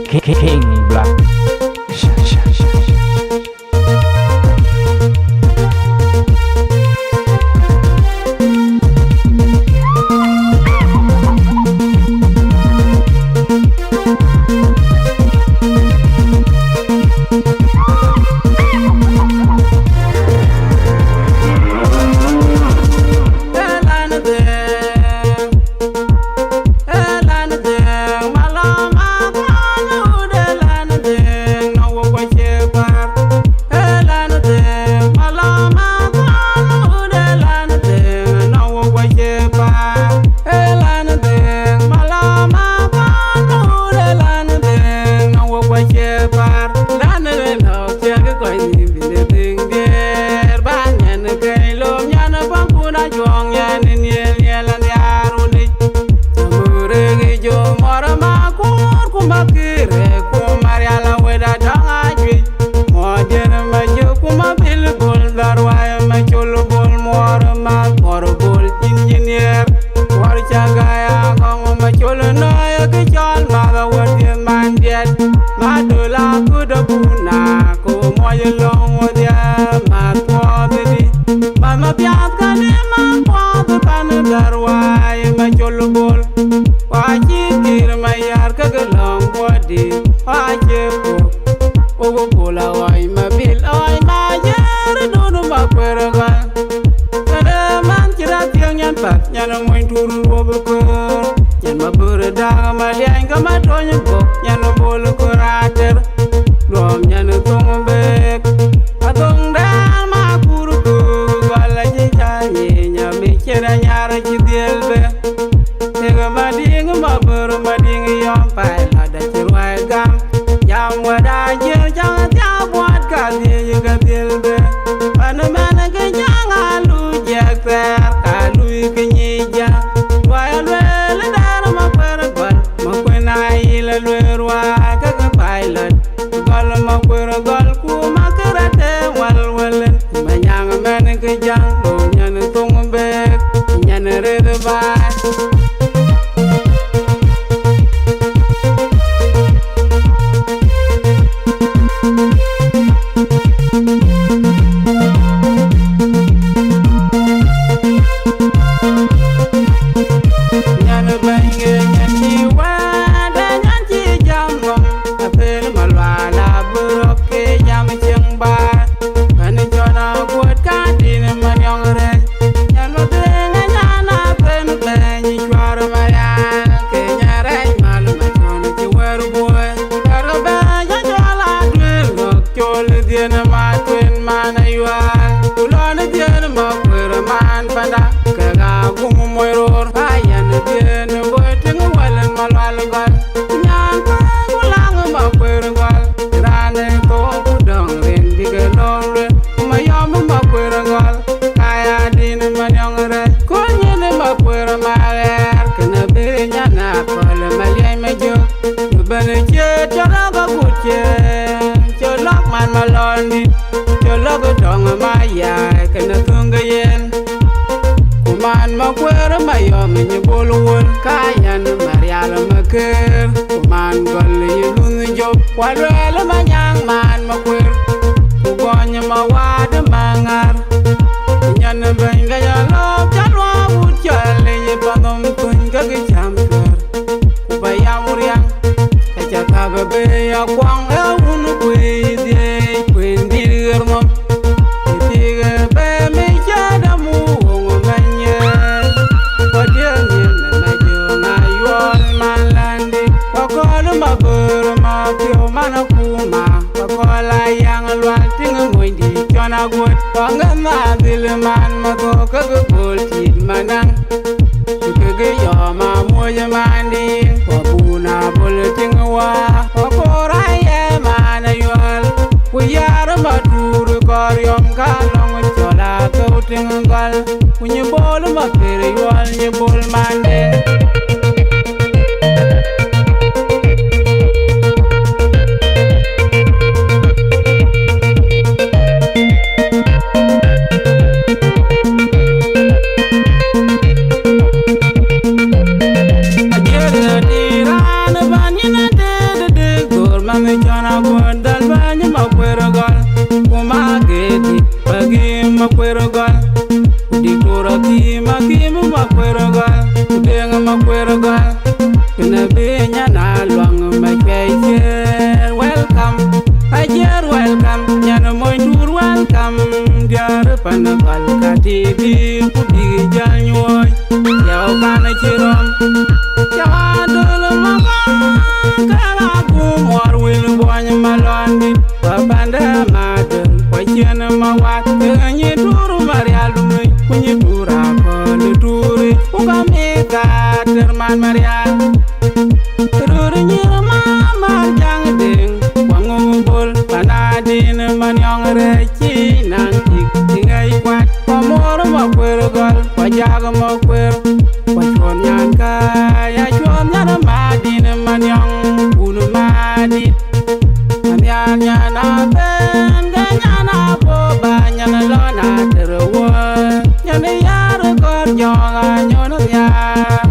King Black. mami chana gondal banyi Makuer Gol. Kuma gedi bagi Makuer Gol. Dikura kima Makuer Gol. Udenga Makuer Gol. Kena benya na luang makejer. Welcome, Ajier welcome. Nyana moy tur welcome. Diaar Pan Gol katidi kudi janyoy. Yau kana chirom. Yawadul makon kala kumor wil boy malondi. Babanda madul kwachien mawat. Kenyi turu marial dumay kunyi tura kone turi. Ukamika terman marial. Tururi nyira mama jang ding. Wangu bol panadin manyong rechi nantik. Tingai kwat pamor Makuer Gol. Wajaga Makuer. Wachon nyan kaya chon nyan madin manyong unu madit. Manyan nyan aben ganyan aboba nyan lona terwa. Nyan yar kor jonga nyon yar.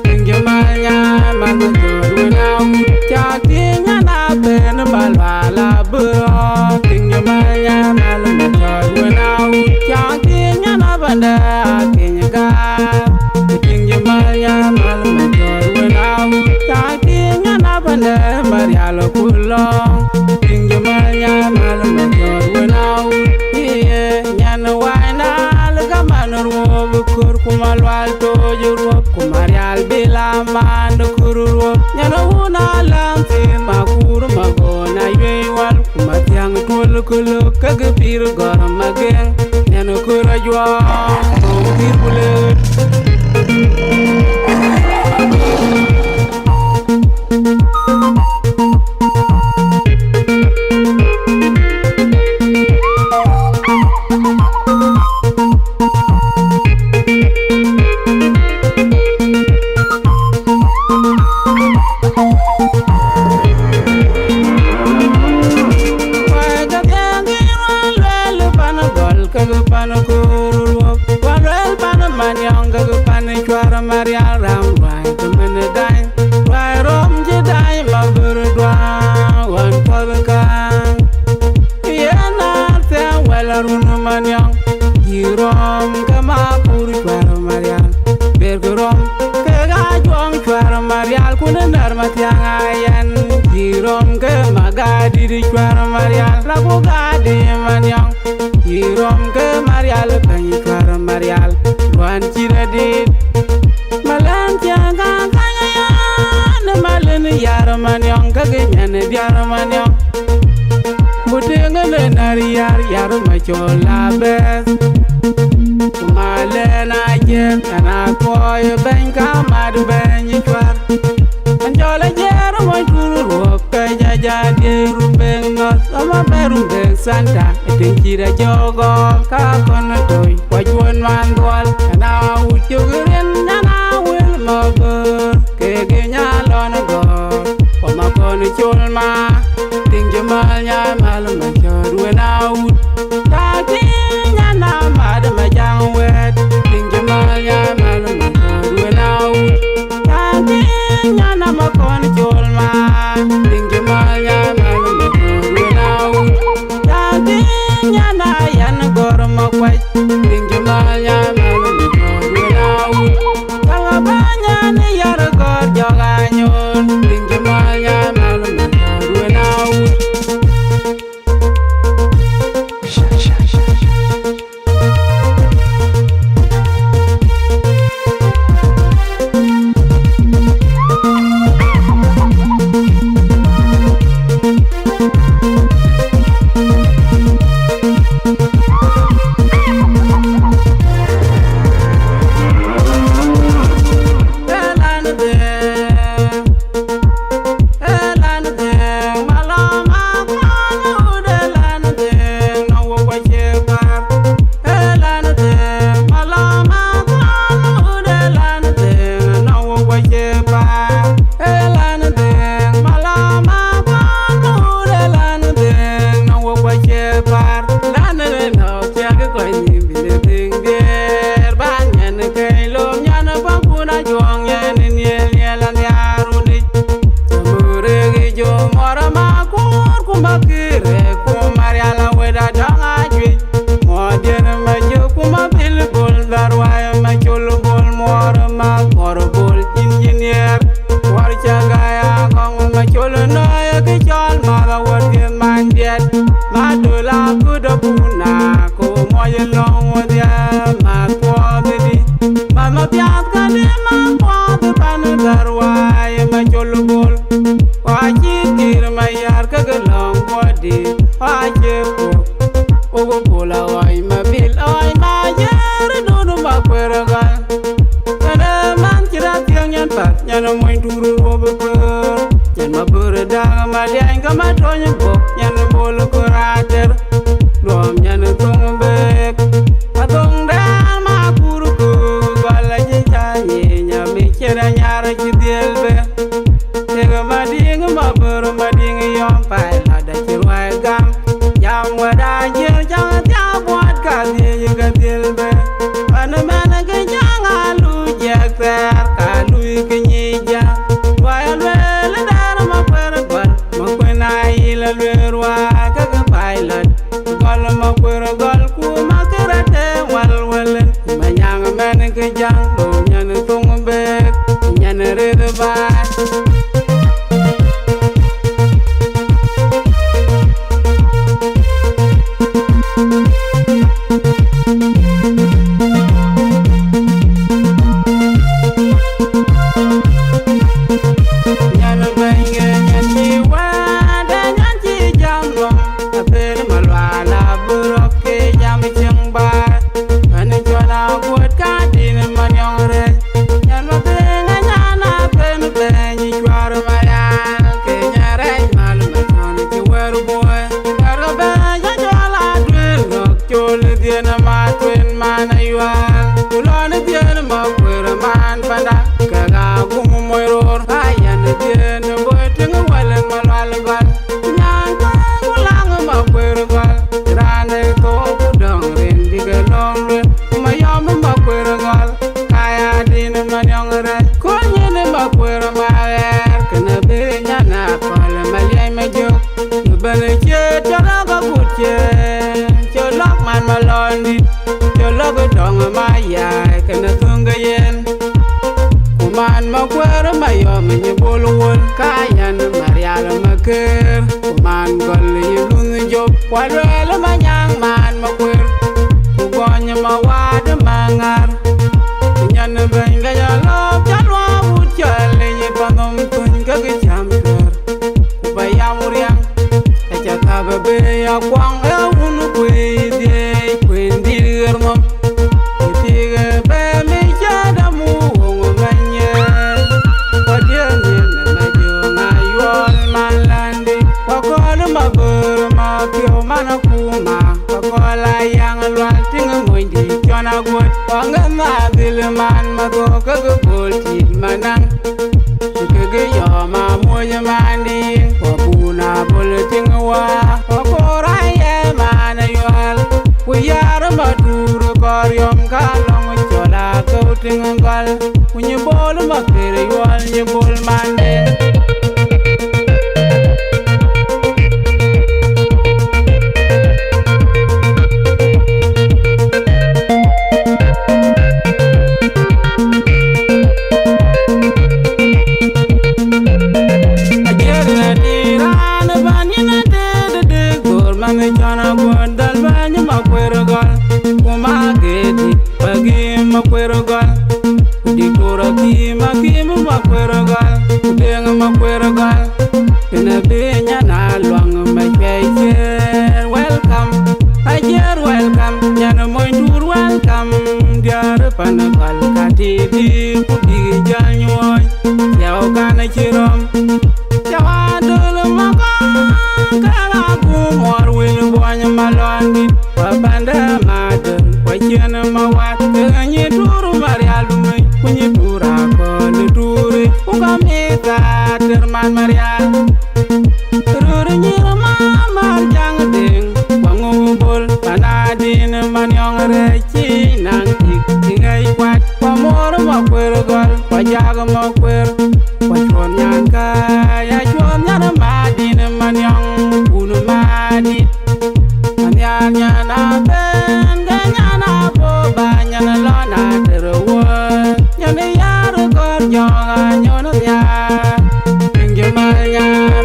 Tingjamalnya mangutur wenau. Jati nyan aben balwala bro. Tingjamalnya mangutur wenau. Jati nyan abanda kinyagar. Tingjamalnya mangutur wenau. Jati nyan abanda marialo kulong. Tingjamalnya mangutur wenau. Iye nyan waina lagaman ruop kur kumalwal tojo ruop kumarial bila man kururuop. Nyan una lamtin makur magonaywewal kumatiang kul kagapir gor mageng. Nyan kurajwa kumpir bulet. Pan Ruop, Warel Pan Manyong, Pan Chwara Maria Ram, right to Menedine, Why Rom Jedi, Maburdwa, one for the car. Yana, well, Aruna Manyong, Hirom, Kamapur Chwara Maria, Bergerom, Ajakguong Chwara Maria, Kunanar Matiangayan, Hirom, Magadi Chwara Maria, Labugadi Manyong. Hirom ke marial banyi Chwara marial luan ciradit malan jaga kaya na malen yar manyong kagenyan diar manyong mudengan nari yar machola bes malen aje kana koy ben kamad banyi Chwar anjola jer moy turu ruop kaya jadi Rumbek not sama Rumbek santa Tingkira jogo ka kono toy wajwon mandwal na uchugirin na wil mabur kege nyalon go pamakon chulma tingjamalnya malum Machot Awut tati nyana mad majang wet tingjamalnya malum Machot Awut tati nyana makon chulma tingjamalnya malum Machot Awut tati nyana yan gor makwaj tingjamalnya malum Machot Awut kalabanya ni yar gor joganyon tingjamalnya malum Machot Awut kire ku mariala weda danga jwi modien ma jo kuma bil bol darwaya ma chul bol mor ma kor bol engineer war chagaya kong ma chul no ya ke chol ma da wodien man diet ma dola ku do puna ko moye long wodia ma ko di ma piat ka de ma ko de pan darwaya ma chul bol wa chi tir ma yar ka long wodi wa che ko ogo bola wai ma bil ai ma yer no ma kwera gal kana man kira tiang yan pa yan mo induru robe ko yan ma bure da ma lian ka ma tonyo ko yan bol ko rater lom yan tong bek atong dan ma kuru ko gal ji ja ye nya mi kira nyara ji del be tega ma ding ma bure ma ding yom pa la da chi rwai gam yam wa da ye jang tia bot ka ye ga del be an ma na ge jang alu je ter ka lu ke ni ja wa le le dar ma per gol ma ko na ila le rwa ka ga pilot gol ma per gol ku ma karate wal wal ma nyang ma na ge jang do nyan tung be nyan re ba Walwele manyang man makwir Kugonye mawad mangar Nyan benga ya lop jalwa wut jale Nye panom tun kage chamkar Kubaya muriang Echa kababe ya kwang ya unu kwe diye Kwen dir mom Itige be mi jada mu wongo manye Wadye nye majo ngayol man landi Wakol mabur Pio mana kuma Pakola yang lual tinga moindi Chona gut Wanga madil man Mato kaga bolti manang Kage yoma moja mandi Wabuna bol tinga wa Wakora ye mana yual Kuyara maduru koryom kalong Chola kau tinga gal Kunye bol makere yual Nye bol manding Makuer Gol, Dikura Kima Makuer Gol, Diaar Makuer Gol, Pinabenya na luang my face. Welcome, Ajier welcome, Diaar Machot welcome, Diaar Pan Gol Katiti, Kubi Janyoy, Yao Kana Chirom, Yawadul Makon, Kalaku Mor Will Boy Malondi, Pabanda Madden, Wachiana Mawat, Kanyi Turu Marialumi, Kunyi Tura Kon Turi, Ukamita, Terman Marial, Rurunyira Mama Jang Ding, Wangubul, Panadin, Manyong Rechi, Nanti, Tingai Quat, Pamor Makuer Gol, Ajakguong Makuer, Wachon Yanka, Yachon Yana Madin, Manyong, Unuma.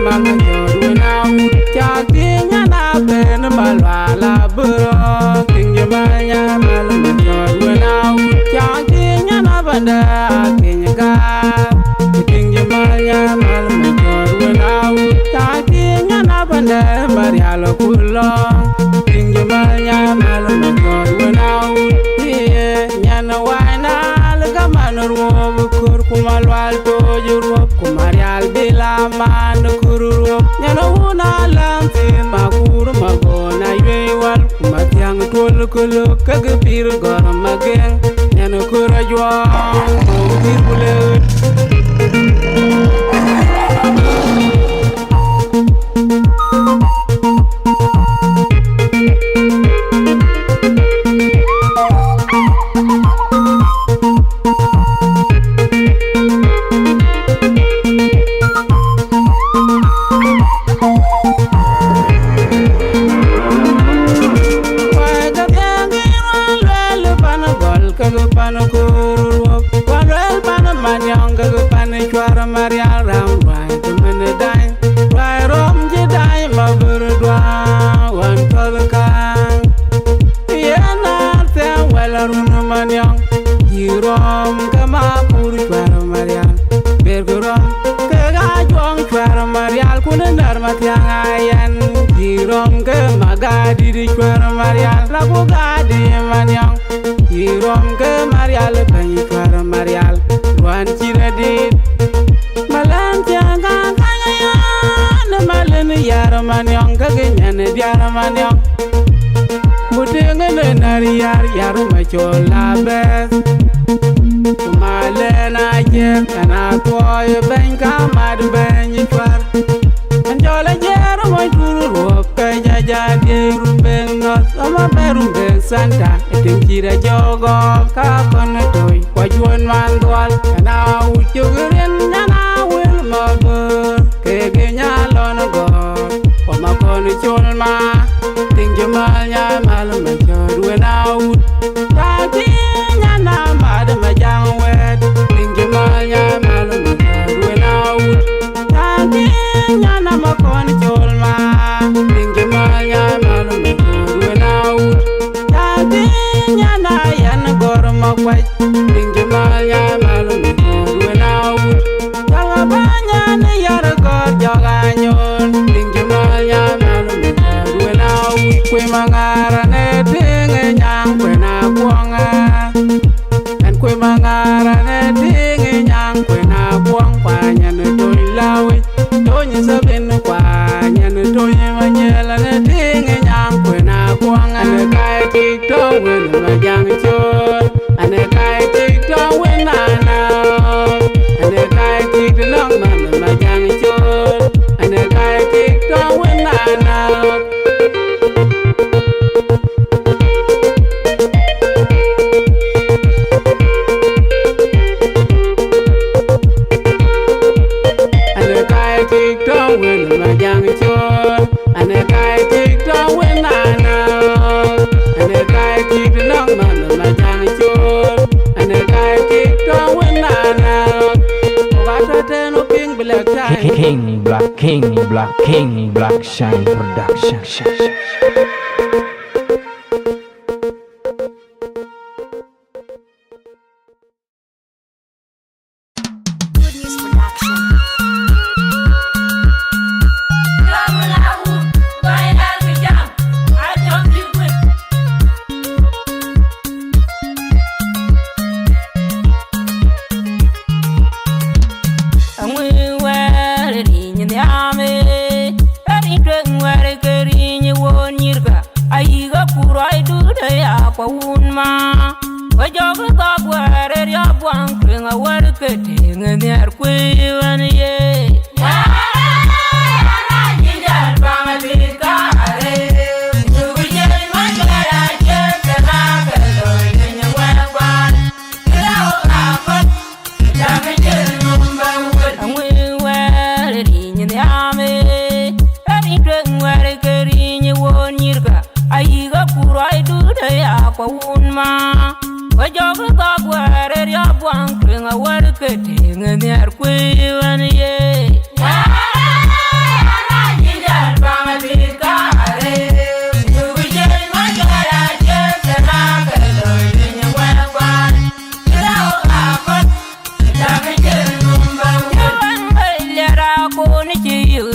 Mal Machot Awut Chakting and Aben Malwala Burro King Yamanya Mal Machot Awut Chakting and Abanda King Yaka King Yamanya Mal Machot Awut Chakting and Abanda Mariala Kulong King Yamanya Mal Machot Awut Nyana Waina Lagaman Ruop Kur Kumalwal Toju Ruop Kumarial Bila Man Kururuop Nyana Una Lamtin Makur Magona Yuewal Kumatiang Tul Kuluk Kagapir Goramagen Nyana Kurajwang Kumpir Bulut Pan Machot Ruop Pan Pan Manyong Pan Chwara Marial Ram Right to Menedine Right Rom Jedi Maburdwa One Tolkan Yana Ten Wella Runa Manyong Yirom Kama Pur Chwara Marial Bergurom Ajakguong Chwara Marial Kunanar Matiang Ayan Yirom Magadi Di Chwara Marial Lagu Gadi Manyong Yirom ke Marial Banyi Chwara Marial Ruan Chiradit Malan Tianga Kanya Malan Yara Manyong Kaganyan Diaar Manyong Mutingan Nari Yaru Machot Labes Kumalen Ajier Anatoy Banka Mad Banyi Chwar Anjola Diaär Matur Ruop Kajaja Rumbek North Ama Rumbek Santa Chira Jogo Kakon Toy Kwajuan Mandwal Kana Uchugurin Nana Will Mabur Kegenya Lona God Wamakon Chulma Ting Jamalnya Mal Machot Awut Taki Nyana Mad Majang Wet Ting Jamalnya Mal Machot Awut Taki Nyana Makon Chulma Ting Jamalnya Mal Machot Awut Taki Nyana Yan Gorma Kwaj Ting Jamalnya Mal Machot Awut Janga Banya Ne Yara God Jaganyon Ting Jamalnya Mal Machot Awut Kwe Mangara Ne Ting Nyang Kwe Na Kuanga En Kwe Mangara Ne Ting Nyang Kwe Na Kuang Panya Ne Toy Lawi Toy Sabin Panya Ne Toy Manyela Ne Ting Nyang Kwe Na Kuang Ane Kai Tik To Win Majang Chot Ane Kai Tik To Win Ana Ane Kai Tik To Nong Man Majang Chot Ane Kai Tik To Win Ana King Black Shine Production.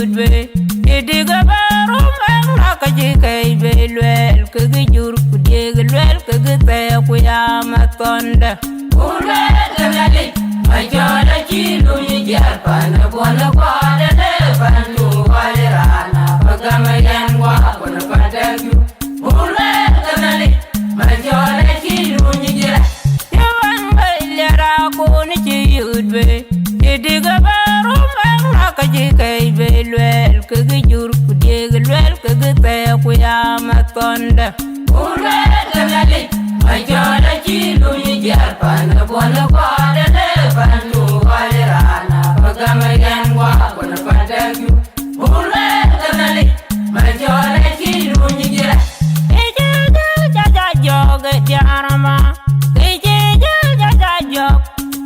you'd be. You dig a barroom and rock a jicay, well, Kagajur, dig a well, Kagate, we are my thunder. My Jolly Kilo, you get Pan a Quad and Pan to Wadirana, Pakam and walk on a Patagu. My Jolly Kilo, you get. You want my little you'd be. You dig a barroom and rock a jicay, well, Kagajur, dig a well, Kagate, we are my thunder. My Jolly Kilo, you get Pan a Quad and Pan to Wadirana, Pakam and walk on a Patagu. My Jolly Kilo, you get. Yarama,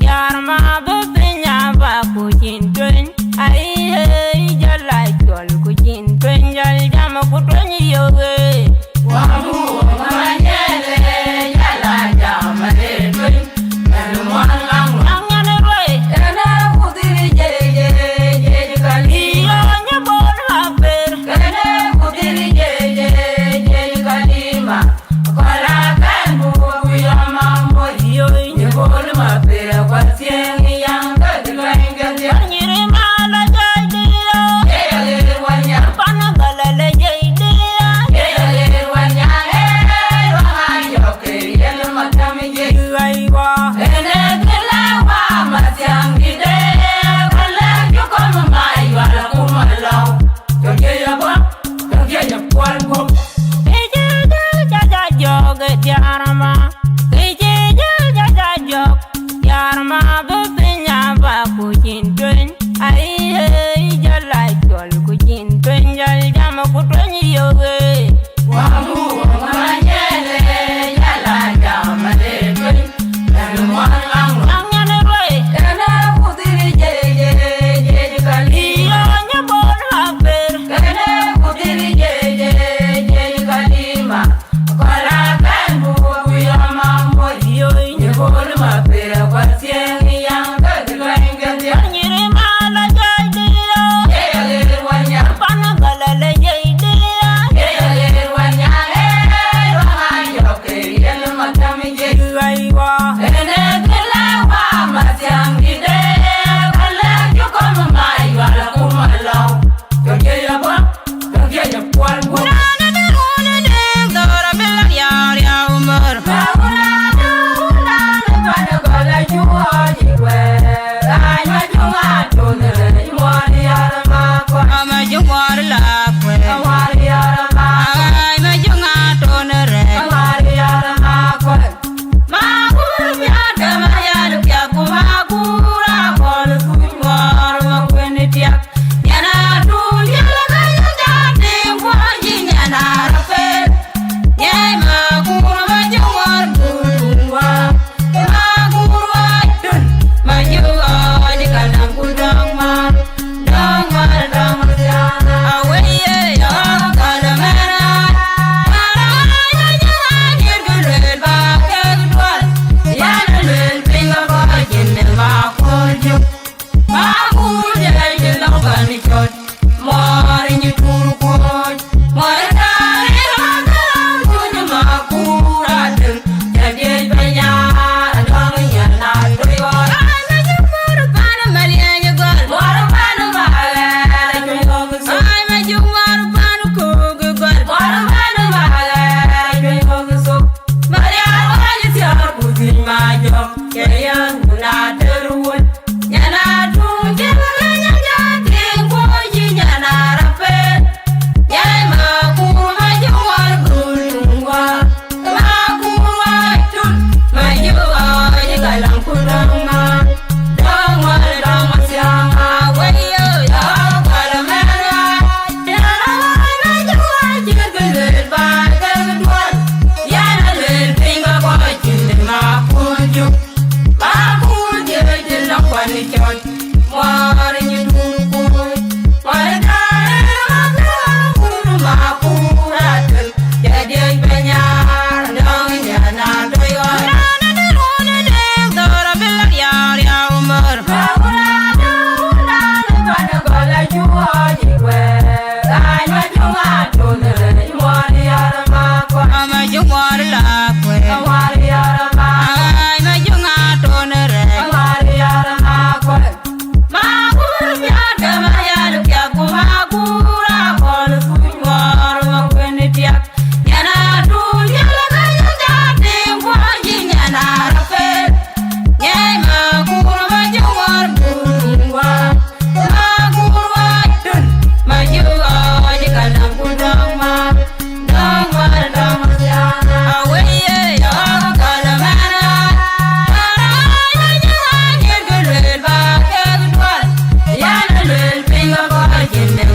Yarama, Bupinya, Bakuchin, I like your cooking.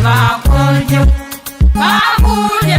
Makurju, Makurja.